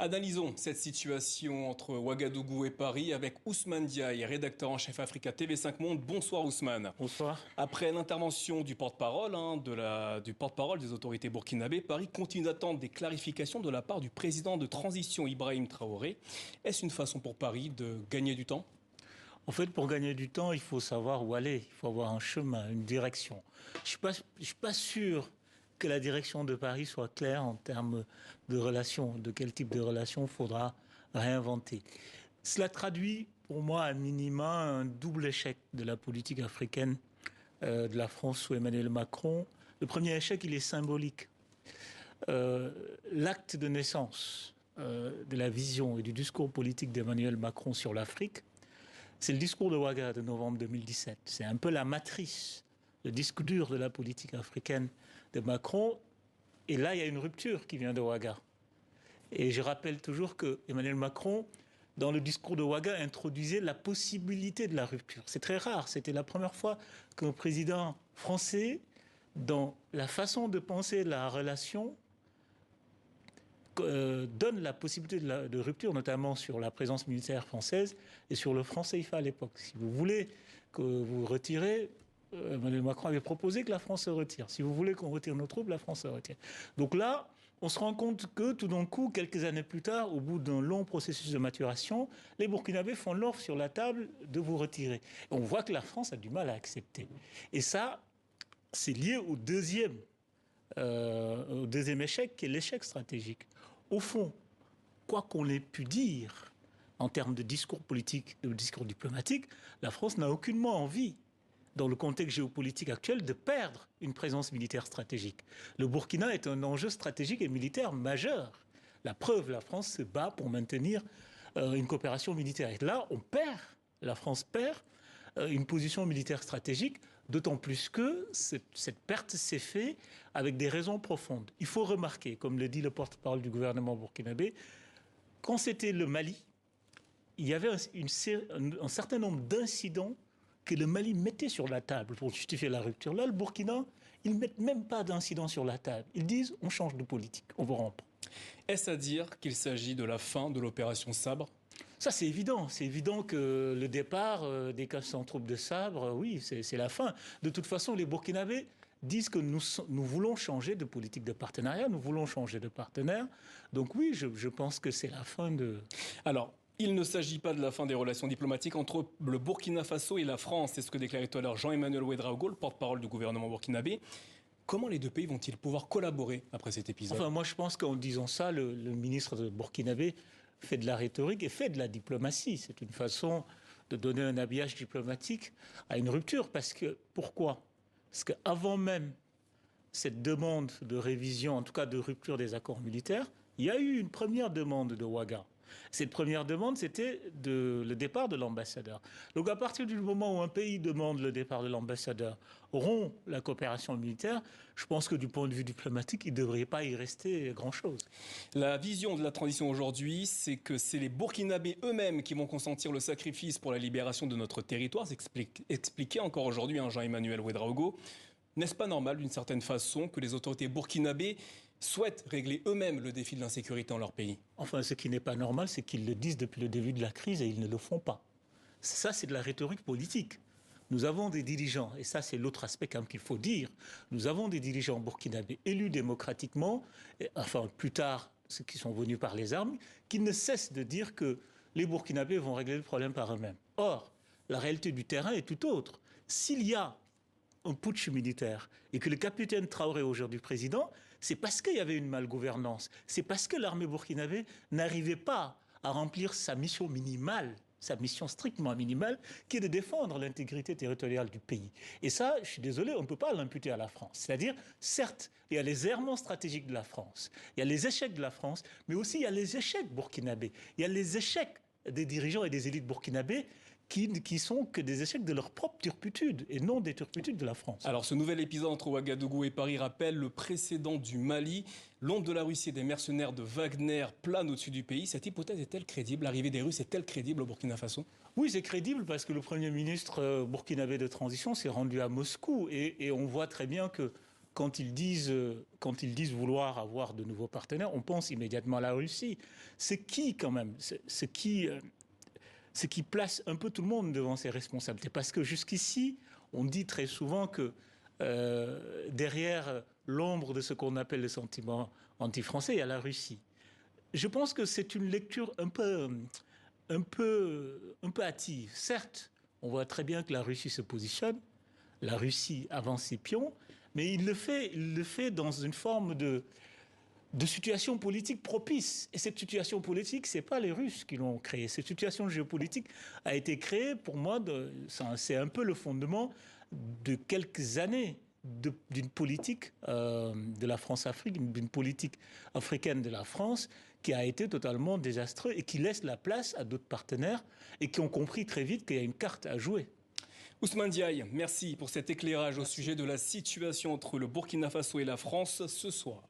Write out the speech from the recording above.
Analysons cette situation entre Ouagadougou et Paris avec Ousmane Diaye, rédacteur en chef Africa TV5 Monde. Bonsoir Ousmane. Bonsoir. Après l'intervention du porte-parole des autorités burkinabées, Paris continue d'attendre des clarifications de la part du président de transition Ibrahim Traoré. Est-ce une façon pour Paris de gagner du temps ? En fait, pour gagner du temps, il faut savoir où aller. Il faut avoir un chemin, une direction. Je suis pas sûr que la direction de Paris soit claire en termes de relations, de quel type de relations il faudra réinventer. Cela traduit pour moi à minima un double échec de la politique africaine de la France sous Emmanuel Macron. Le premier échec, il est symbolique. L'acte de naissance de la vision et du discours politique d'Emmanuel Macron sur l'Afrique, c'est le discours de Ouaga de novembre 2017. C'est un peu la matrice, le disque dur de la politique africaine de Macron. Et là, il y a une rupture qui vient de Ouaga. Et je rappelle toujours que Emmanuel Macron, dans le discours de Ouaga, introduisait la possibilité de la rupture. C'est très rare. C'était la première fois qu'un président français, dans la façon de penser la relation, donne la possibilité de rupture, notamment sur la présence militaire française et sur le franc CFA à l'époque. Si vous voulez que vous retirez, Emmanuel Macron avait proposé que la France se retire. Si vous voulez qu'on retire nos troupes, la France se retire. Donc là, on se rend compte que tout d'un coup, quelques années plus tard, au bout d'un long processus de maturation, les Burkinabés font l'offre sur la table de vous retirer. Et on voit que la France a du mal à accepter. Et ça, c'est lié au deuxième échec, qui est l'échec stratégique. Au fond, quoi qu'on ait pu dire en termes de discours politique, de discours diplomatique, la France n'a aucunement envie, dans le contexte géopolitique actuel, de perdre une présence militaire stratégique. Le Burkina est un enjeu stratégique et militaire majeur. La preuve, la France se bat pour maintenir une coopération militaire. Et là, la France perd une position militaire stratégique, d'autant plus que cette perte s'est faite avec des raisons profondes. Il faut remarquer, comme le dit le porte-parole du gouvernement burkinabé, quand c'était le Mali, il y avait un certain nombre d'incidents que le Mali mettait sur la table pour justifier la rupture. Là, le Burkina, ils ne mettent même pas d'incidents sur la table. Ils disent, on change de politique, on vous rend. Est-ce à dire qu'il s'agit de la fin de l'opération Sabre ? Ça, c'est évident. C'est évident que le départ des 400 troupes de Sabre, oui, c'est la fin. De toute façon, les Burkinabés disent que nous voulons changer de politique de partenariat, nous voulons changer de partenaire. Donc oui, je pense que c'est la fin de... Alors, il ne s'agit pas de la fin des relations diplomatiques entre le Burkina Faso et la France. C'est ce que déclarait tout à l'heure Jean-Emmanuel Ouedraogo, le porte-parole du gouvernement burkinabé. Comment les deux pays vont-ils pouvoir collaborer après cet épisode ? Enfin, moi, je pense qu'en disant ça, le ministre de burkinabé fait de la rhétorique et fait de la diplomatie. C'est une façon de donner un habillage diplomatique à une rupture. Pourquoi ? Parce qu'avant même cette demande de révision, en tout cas de rupture des accords militaires, il y a eu une première demande de Ouaga. Cette première demande, c'était le départ de l'ambassadeur. Donc à partir du moment où un pays demande le départ de l'ambassadeur, rompt la coopération militaire, je pense que du point de vue diplomatique, il ne devrait pas y rester grand-chose. La vision de la transition aujourd'hui, c'est que c'est les Burkinabés eux-mêmes qui vont consentir le sacrifice pour la libération de notre territoire. C'est expliqué encore aujourd'hui Jean-Emmanuel Ouedraogo. N'est-ce pas normal, d'une certaine façon, que les autorités burkinabées souhaitent régler eux-mêmes le défi de l'insécurité dans leur pays ? Enfin, ce qui n'est pas normal, c'est qu'ils le disent depuis le début de la crise et ils ne le font pas. Ça, c'est de la rhétorique politique. Nous avons des dirigeants, et ça, c'est l'autre aspect quand même qu'il faut dire, nous avons des dirigeants burkinabés élus démocratiquement, enfin, plus tard, ceux qui sont venus par les armes, qui ne cessent de dire que les Burkinabés vont régler le problème par eux-mêmes. Or, la réalité du terrain est tout autre. S'il y a un putsch militaire et que le capitaine Traoré est aujourd'hui président, c'est parce qu'il y avait une malgouvernance. C'est parce que l'armée burkinabé n'arrivait pas à remplir sa mission minimale, sa mission strictement minimale, qui est de défendre l'intégrité territoriale du pays. Et ça, je suis désolé, on ne peut pas l'imputer à la France. C'est-à-dire, certes, il y a les errements stratégiques de la France, il y a les échecs de la France, mais aussi il y a les échecs burkinabés. Il y a les échecs des dirigeants et des élites burkinabés qui sont que des échecs de leur propre turpitude et non des turpitudes de la France. Alors ce nouvel épisode entre Ouagadougou et Paris rappelle le précédent du Mali. L'ombre de la Russie et des mercenaires de Wagner plane au-dessus du pays. Cette hypothèse est-elle crédible ? L'arrivée des Russes est-elle crédible au Burkina Faso ? Oui, c'est crédible parce que le Premier ministre burkinabé de transition s'est rendu à Moscou et on voit très bien que quand ils disent vouloir avoir de nouveaux partenaires, on pense immédiatement à la Russie. C'est qui, quand même, ce qui place un peu tout le monde devant ses responsabilités. Parce que jusqu'ici, on dit très souvent que derrière l'ombre de ce qu'on appelle le sentiment anti-français, il y a la Russie. Je pense que c'est une lecture un peu hâtive. Certes, on voit très bien que la Russie se positionne, la Russie avance ses pions, mais il le fait dans une forme de situation politique propice. Et cette situation politique, ce n'est pas les Russes qui l'ont créée. Cette situation géopolitique a été créée, pour moi, c'est un peu le fondement de quelques années d'une politique de la France-Afrique, d'une politique africaine de la France qui a été totalement désastreuse et qui laisse la place à d'autres partenaires et qui ont compris très vite qu'il y a une carte à jouer. Ousmane Diaye, merci pour cet éclairage au sujet de la situation entre le Burkina Faso et la France ce soir.